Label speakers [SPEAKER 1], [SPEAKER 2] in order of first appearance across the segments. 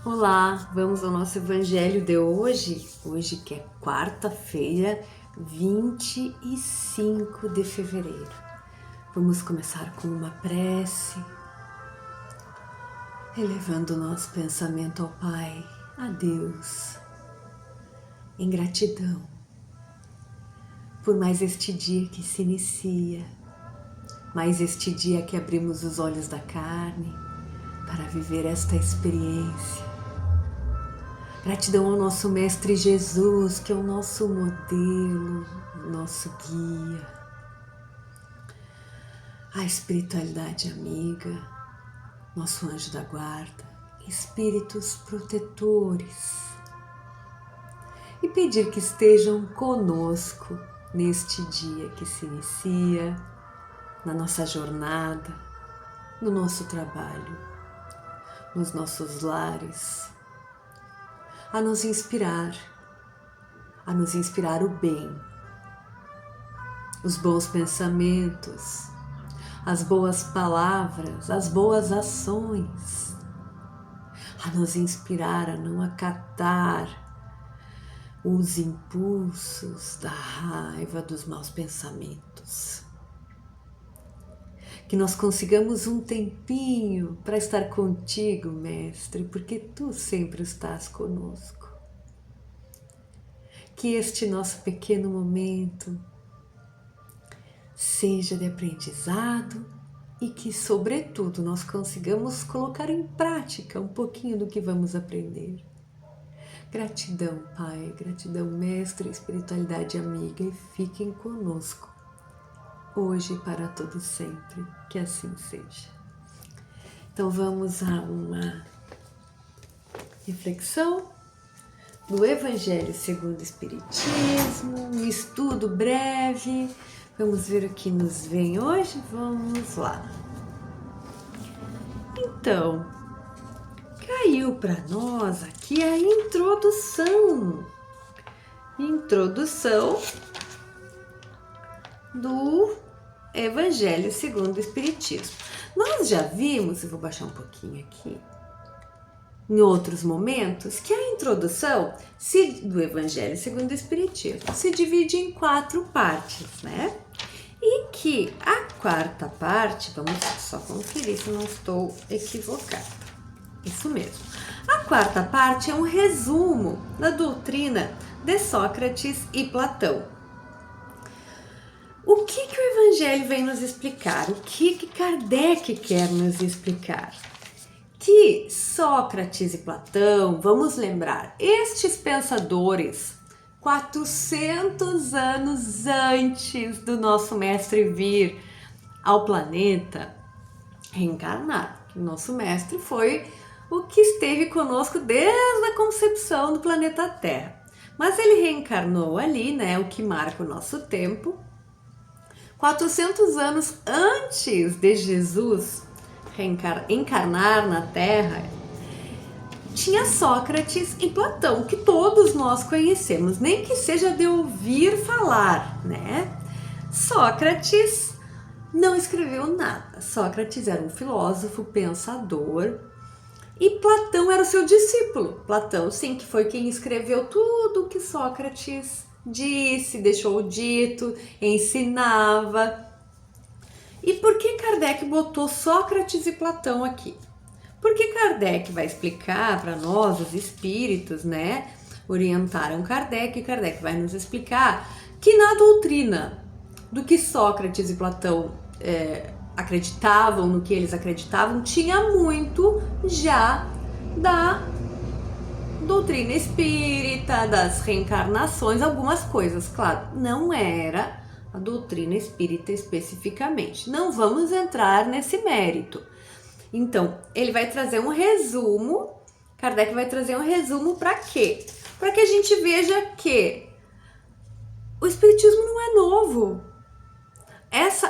[SPEAKER 1] Olá, vamos ao nosso evangelho de hoje, que é quarta-feira, 25 de fevereiro. Vamos começar com uma prece, elevando o nosso pensamento ao Pai, a Deus, em gratidão por mais este dia que se inicia, mais este dia que abrimos os olhos da carne para viver esta experiência. Gratidão ao nosso Mestre Jesus, que é o nosso modelo, o nosso guia. A espiritualidade amiga, nosso anjo da guarda, espíritos protetores. E pedir que estejam conosco neste dia que se inicia, na nossa jornada, no nosso trabalho, nos nossos lares, a nos inspirar o bem, os bons pensamentos, as boas palavras, as boas ações, a nos inspirar a não acatar os impulsos da raiva, dos maus pensamentos. Que nós consigamos um tempinho para estar contigo, Mestre, porque Tu sempre estás conosco. Que este nosso pequeno momento seja de aprendizado e que, sobretudo, nós consigamos colocar em prática um pouquinho do que vamos aprender. Gratidão, Pai, gratidão, Mestre, espiritualidade amiga, e fiquem conosco, hoje e para todo sempre, que assim seja. Então vamos a uma reflexão do Evangelho segundo o Espiritismo, um estudo breve. Vamos ver o que nos vem hoje? Vamos lá. Então, caiu para nós aqui a introdução do Evangelho segundo o Espiritismo. Nós já vimos, eu vou baixar um pouquinho aqui, em outros momentos, que a introdução do Evangelho segundo o Espiritismo se divide em 4 partes, né? E que a quarta parte, vamos só conferir se não estou equivocada. Isso mesmo. A quarta parte é um resumo da doutrina de Sócrates e Platão. O que o Evangelho vem nos explicar? O que Kardec quer nos explicar? Que Sócrates e Platão, vamos lembrar, estes pensadores, 400 anos antes do nosso mestre vir ao planeta, reencarnar. O nosso mestre foi o que esteve conosco desde a concepção do planeta Terra. Mas ele reencarnou ali, né, o que marca o nosso tempo, 400 anos antes de Jesus encarnar na Terra. Tinha Sócrates e Platão, que todos nós conhecemos, nem que seja de ouvir falar, né? Sócrates não escreveu nada. Sócrates era um filósofo, pensador, e Platão era o seu discípulo. Platão, sim, que foi quem escreveu tudo o que Sócrates disse, deixou dito, ensinava. E por que Kardec botou Sócrates e Platão aqui? Porque Kardec vai explicar para nós, os espíritos, né? Orientaram Kardec, e Kardec vai nos explicar que na doutrina do que Sócrates e Platão acreditavam, no que eles acreditavam, tinha muito já da doutrina espírita, das reencarnações, algumas coisas, claro, não era a doutrina espírita especificamente. Não vamos entrar nesse mérito. Então, ele vai trazer um resumo, Kardec vai trazer um resumo para quê? Para que a gente veja que o espiritismo não é novo.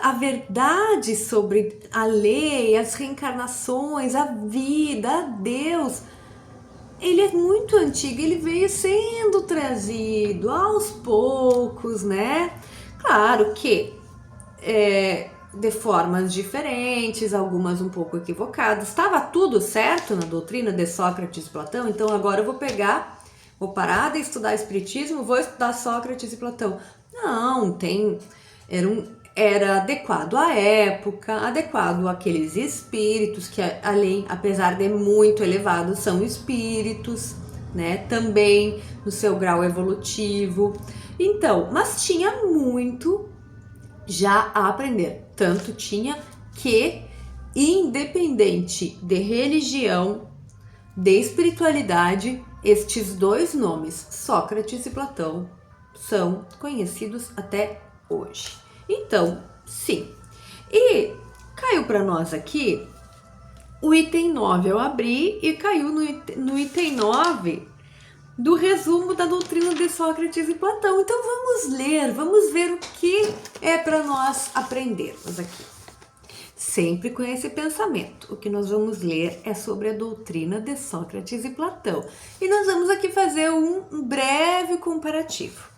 [SPEAKER 1] A verdade sobre a lei, as reencarnações, a vida, a Deus, ele é muito antigo, ele veio sendo trazido aos poucos, né? Claro que de formas diferentes, algumas um pouco equivocadas. Estava tudo certo na doutrina de Sócrates e Platão, então agora eu vou parar de estudar Espiritismo, vou estudar Sócrates e Platão. Não, era adequado à época, adequado àqueles espíritos que, além, apesar de muito elevados, são espíritos, né? Também no seu grau evolutivo. Então, mas tinha muito já a aprender. Tanto tinha que, independente de religião, de espiritualidade, estes dois nomes, Sócrates e Platão, são conhecidos até hoje. Então, sim. E caiu para nós aqui o item 9. Eu abri e caiu no item 9 do resumo da doutrina de Sócrates e Platão. Então vamos ver o que é para nós aprendermos aqui. Sempre com esse pensamento. O que nós vamos ler é sobre a doutrina de Sócrates e Platão. E nós vamos aqui fazer um breve comparativo.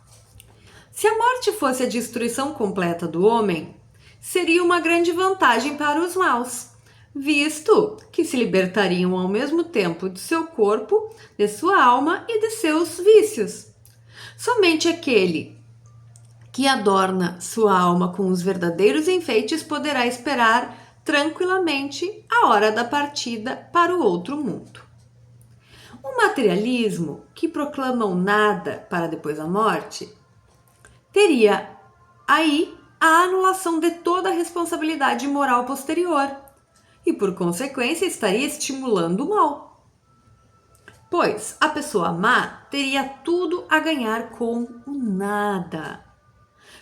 [SPEAKER 1] Se a morte fosse a destruição completa do homem, seria uma grande vantagem para os maus, visto que se libertariam ao mesmo tempo de seu corpo, de sua alma e de seus vícios. Somente aquele que adorna sua alma com os verdadeiros enfeites poderá esperar tranquilamente a hora da partida para o outro mundo. O materialismo, que proclama o nada para depois da morte, teria aí a anulação de toda a responsabilidade moral posterior e, por consequência, estaria estimulando o mal. Pois a pessoa má teria tudo a ganhar com o nada.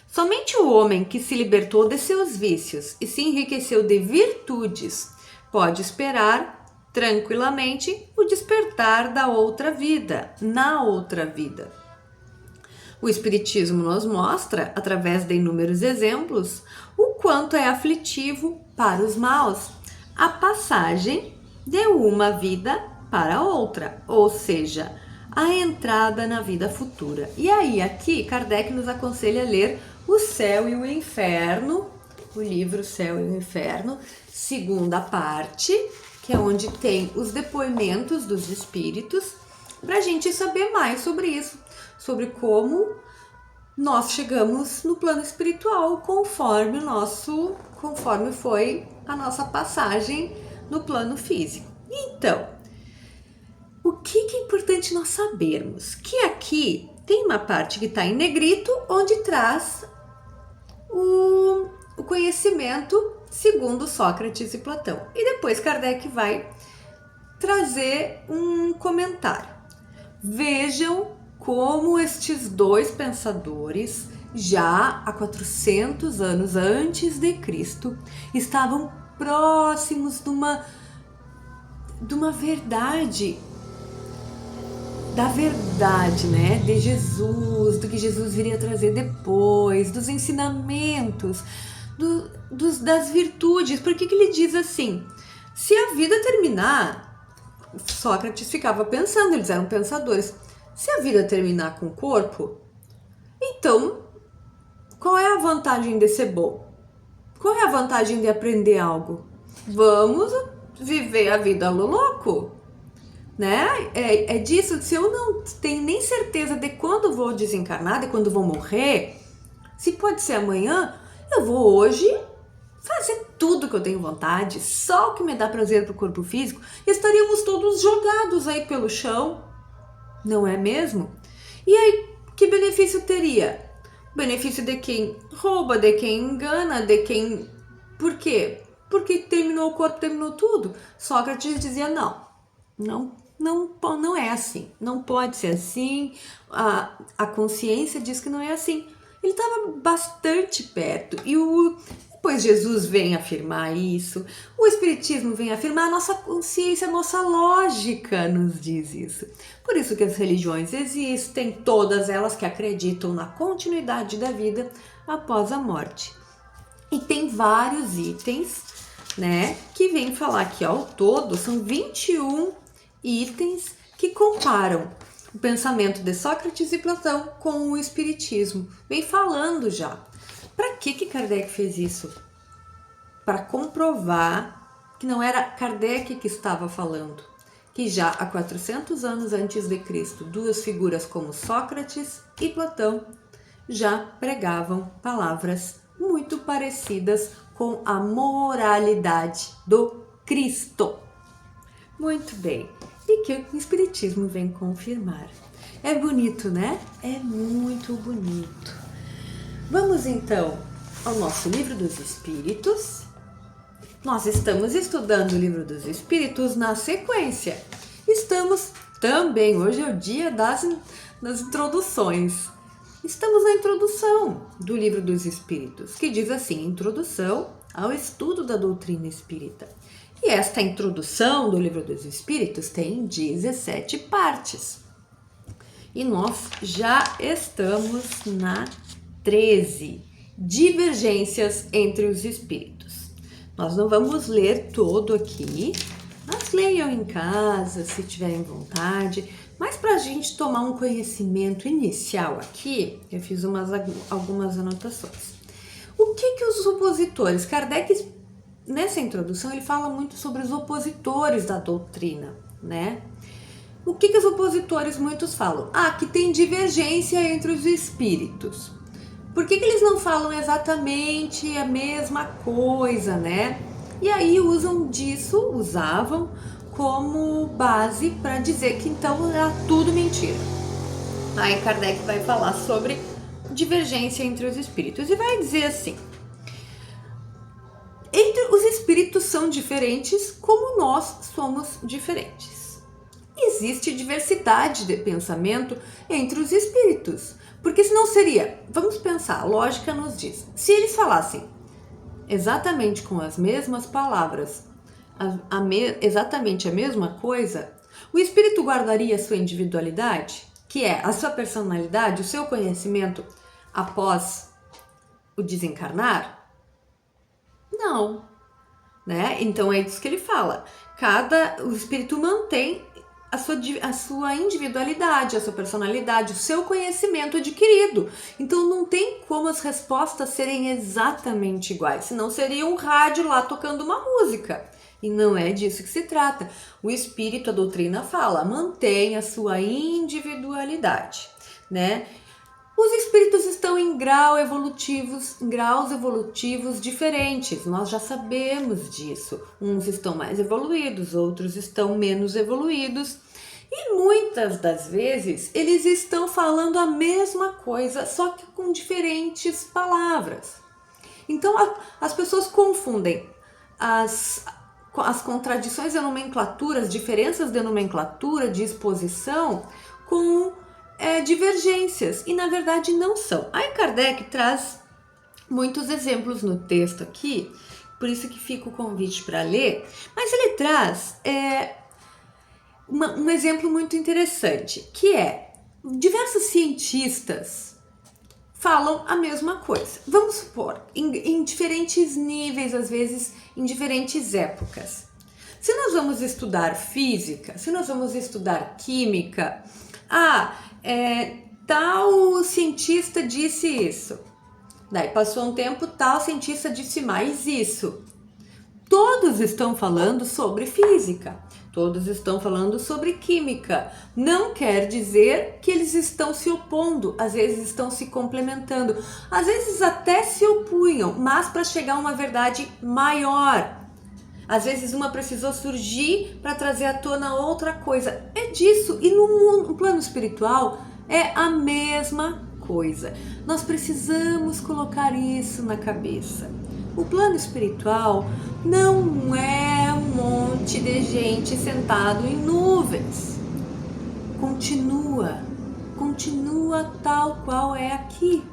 [SPEAKER 1] Somente o homem que se libertou de seus vícios e se enriqueceu de virtudes pode esperar tranquilamente o despertar da outra vida, na outra vida. O Espiritismo nos mostra, através de inúmeros exemplos, o quanto é aflitivo para os maus a passagem de uma vida para outra, ou seja, a entrada na vida futura. E aí, aqui, Kardec nos aconselha a ler O Céu e o Inferno, o livro Céu e o Inferno, segunda parte, que é onde tem os depoimentos dos espíritos, para a gente saber mais sobre isso, sobre como nós chegamos no plano espiritual conforme foi a nossa passagem no plano físico. Então, o que é importante nós sabermos? Que aqui tem uma parte que está em negrito, onde traz o conhecimento segundo Sócrates e Platão. E depois Kardec vai trazer um comentário. Vejam como estes dois pensadores, já há 400 anos antes de Cristo, estavam próximos de uma verdade, da verdade, né? De Jesus, do que Jesus viria trazer depois, dos ensinamentos, das virtudes. Por que ele diz assim? Se a vida terminar, Sócrates ficava pensando, eles eram pensadores, se a vida terminar com o corpo, então qual é a vantagem de ser bom? Qual é a vantagem de aprender algo? Vamos viver a vida no louco, né? É disso. Se eu não tenho nem certeza de quando vou desencarnar, de quando vou morrer, se pode ser amanhã, eu vou hoje fazer tudo que eu tenho vontade, só o que me dá prazer pro corpo físico, e estaríamos todos jogados aí pelo chão, não é mesmo? E aí, que benefício teria? Benefício de quem rouba, de quem engana, de quem... Por quê? Porque terminou o corpo, terminou tudo. Sócrates dizia não é assim, não pode ser assim, a consciência diz que não é assim. Ele estava bastante perto e depois Jesus vem afirmar isso, o Espiritismo vem afirmar, a nossa consciência, a nossa lógica nos diz isso. Por isso que as religiões existem, todas elas que acreditam na continuidade da vida após a morte. E tem vários itens, né, que vem falar aqui ao todo, são 21 itens que comparam o pensamento de Sócrates e Platão com o Espiritismo. Vem falando já. Para que Kardec fez isso? para comprovar que não era Kardec que estava falando, que já há 400 anos antes de Cristo, duas figuras como Sócrates e Platão já pregavam palavras muito parecidas com a moralidade do Cristo. Muito bem, e que o Espiritismo vem confirmar. É bonito, né? É muito bonito. Vamos então ao nosso Livro dos Espíritos. Nós estamos estudando o Livro dos Espíritos na sequência. Estamos também, hoje é o dia das introduções. Estamos na introdução do Livro dos Espíritos, que diz assim: Introdução ao estudo da doutrina espírita. E esta introdução do Livro dos Espíritos tem 17 partes. E nós já estamos na 13, Divergências entre os Espíritos. Nós não vamos ler todo aqui, mas leiam em casa, se tiverem vontade. Mas para a gente tomar um conhecimento inicial aqui, eu fiz algumas anotações. O que os opositores? Kardec, nessa introdução, ele fala muito sobre os opositores da doutrina, né? O que os opositores muitos falam? Que tem divergência entre os espíritos. Por que eles não falam exatamente a mesma coisa, né? E aí usavam como base para dizer que então era tudo mentira. Aí Kardec vai falar sobre divergência entre os espíritos e vai dizer assim: os espíritos são diferentes como nós somos diferentes. Existe diversidade de pensamento entre os espíritos, porque senão seria, vamos pensar, a lógica nos diz, se eles falassem exatamente com as mesmas palavras, exatamente a mesma coisa, o espírito guardaria a sua individualidade, que é a sua personalidade, o seu conhecimento após o desencarnar? Não, né? Então é isso que ele fala. O espírito mantém a sua individualidade, a sua personalidade, o seu conhecimento adquirido. Então não tem como as respostas serem exatamente iguais, senão seria um rádio lá tocando uma música. E não é disso que se trata. O espírito, a doutrina fala, mantém a sua individualidade, né? Os espíritos estão em graus evolutivos diferentes, nós já sabemos disso. Uns estão mais evoluídos, outros estão menos evoluídos. E muitas das vezes eles estão falando a mesma coisa, só que com diferentes palavras. Então as pessoas confundem as contradições de nomenclatura, as diferenças de nomenclatura, de exposição, com divergências, e na verdade não são. Aí Kardec traz muitos exemplos no texto aqui, por isso que fica o convite para ler, mas ele traz um exemplo muito interessante, que é, diversos cientistas falam a mesma coisa. Vamos supor, em diferentes níveis, às vezes em diferentes épocas. Se nós vamos estudar física, se nós vamos estudar química, tal cientista disse isso. Daí passou um tempo, tal cientista disse mais isso. Todos estão falando sobre física, todos estão falando sobre química. Não quer dizer que eles estão se opondo, às vezes estão se complementando, às vezes até se opunham, mas para chegar a uma verdade maior. Às vezes uma precisou surgir para trazer à tona outra coisa. É disso. E no plano espiritual é a mesma coisa. Nós precisamos colocar isso na cabeça. O plano espiritual não é um monte de gente sentado em nuvens. Continua tal qual é aqui.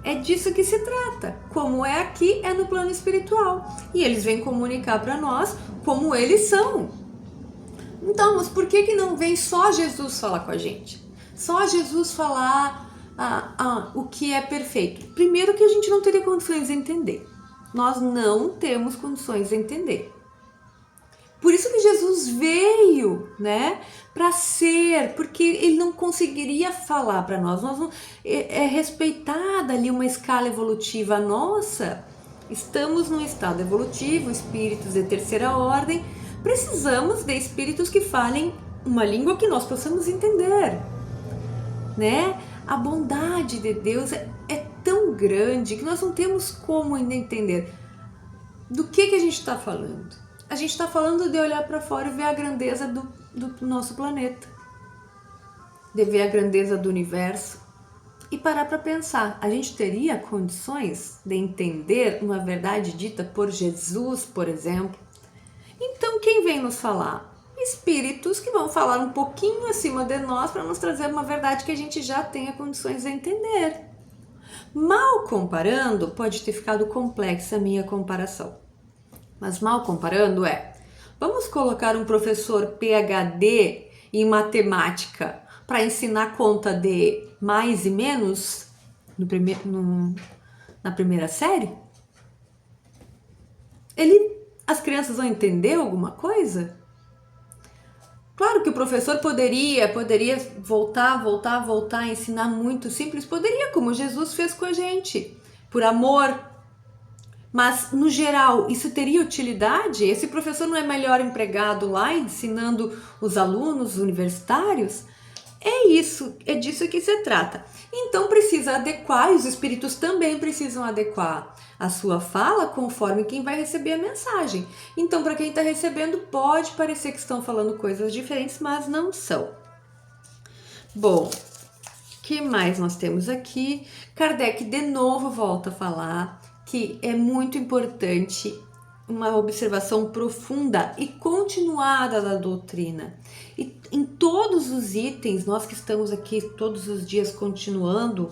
[SPEAKER 1] É disso que se trata. Como é aqui, é no plano espiritual. E eles vêm comunicar para nós como eles são. Então, mas por que não vem só Jesus falar com a gente? Só Jesus falar o que é perfeito? Primeiro que a gente não teria condições de entender. Nós não temos condições de entender. Por isso que Jesus veio, né, para ser, porque ele não conseguiria falar para nós. É respeitada ali uma escala evolutiva nossa, Estamos num estado evolutivo, espíritos de terceira ordem, precisamos de espíritos que falem uma língua que nós possamos entender, né? A bondade de Deus é tão grande que nós não temos como ainda entender do que a gente está falando. A gente está falando de olhar para fora e ver a grandeza do nosso planeta, de ver a grandeza do universo e parar para pensar. A gente teria condições de entender uma verdade dita por Jesus, por exemplo? Então, quem vem nos falar? Espíritos que vão falar um pouquinho acima de nós para nos trazer uma verdade que a gente já tenha condições de entender. Mal comparando, pode ter ficado complexa a minha comparação. Mas mal comparando vamos colocar um professor PhD em matemática para ensinar conta de mais e menos na primeira série? As crianças vão entender alguma coisa? Claro que o professor poderia voltar, ensinar muito simples, poderia, como Jesus fez com a gente, por amor. Mas, no geral, isso teria utilidade? Esse professor não é melhor empregado lá ensinando os alunos universitários? É disso que se trata. Então precisa adequar, e os espíritos também precisam adequar a sua fala conforme quem vai receber a mensagem. Então, para quem está recebendo, pode parecer que estão falando coisas diferentes, mas não são. Bom, o que mais nós temos aqui? Kardec de novo volta a falar que é muito importante uma observação profunda e continuada da doutrina. E em todos os itens, nós que estamos aqui todos os dias continuando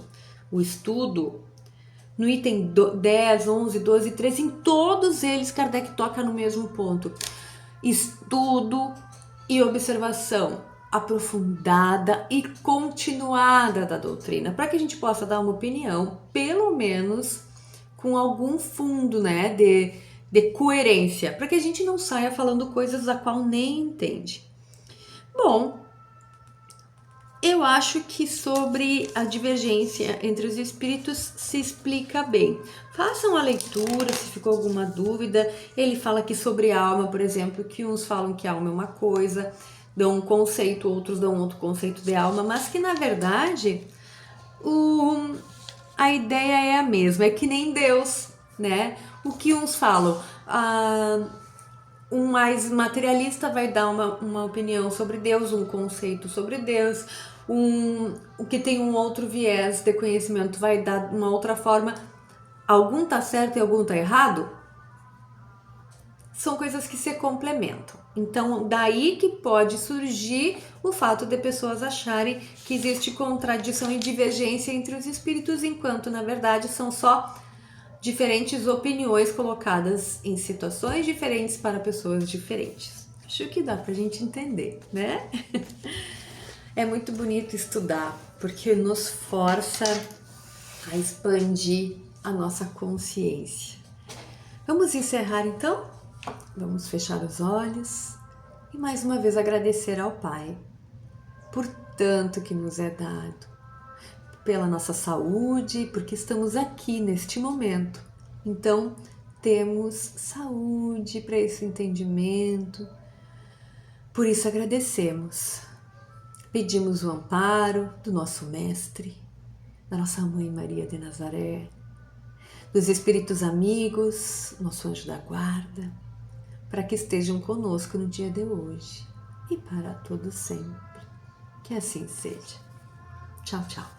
[SPEAKER 1] o estudo, no item 10, 11, 12, 13, em todos eles Kardec toca no mesmo ponto. Estudo e observação aprofundada e continuada da doutrina, para que a gente possa dar uma opinião, pelo menos com algum fundo, né, de coerência, para que a gente não saia falando coisas da qual nem entende. Bom, eu acho que sobre a divergência entre os espíritos se explica bem. Façam a leitura se ficou alguma dúvida. Ele fala aqui sobre alma, por exemplo, que uns falam que alma é uma coisa, dão um conceito, outros dão outro conceito de alma, mas que na verdade a ideia é a mesma, é que nem Deus, né? O que uns falam, um mais materialista vai dar uma opinião sobre Deus, um conceito sobre Deus, o que tem um outro viés de conhecimento vai dar uma outra forma. Algum tá certo e algum tá errado? São coisas que se complementam. Então, daí que pode surgir o fato de pessoas acharem que existe contradição e divergência entre os espíritos, enquanto, na verdade, são só diferentes opiniões colocadas em situações diferentes para pessoas diferentes. Acho que dá pra gente entender, né? É muito bonito estudar, porque nos força a expandir a nossa consciência. Vamos encerrar então? Vamos fechar os olhos e mais uma vez agradecer ao Pai por tanto que nos é dado, pela nossa saúde, porque estamos aqui neste momento. Então, temos saúde para esse entendimento, por isso agradecemos. Pedimos o amparo do nosso Mestre, da nossa Mãe Maria de Nazaré, dos Espíritos amigos, nosso anjo da guarda, para que estejam conosco no dia de hoje e para todo sempre. Que assim seja. Tchau, tchau.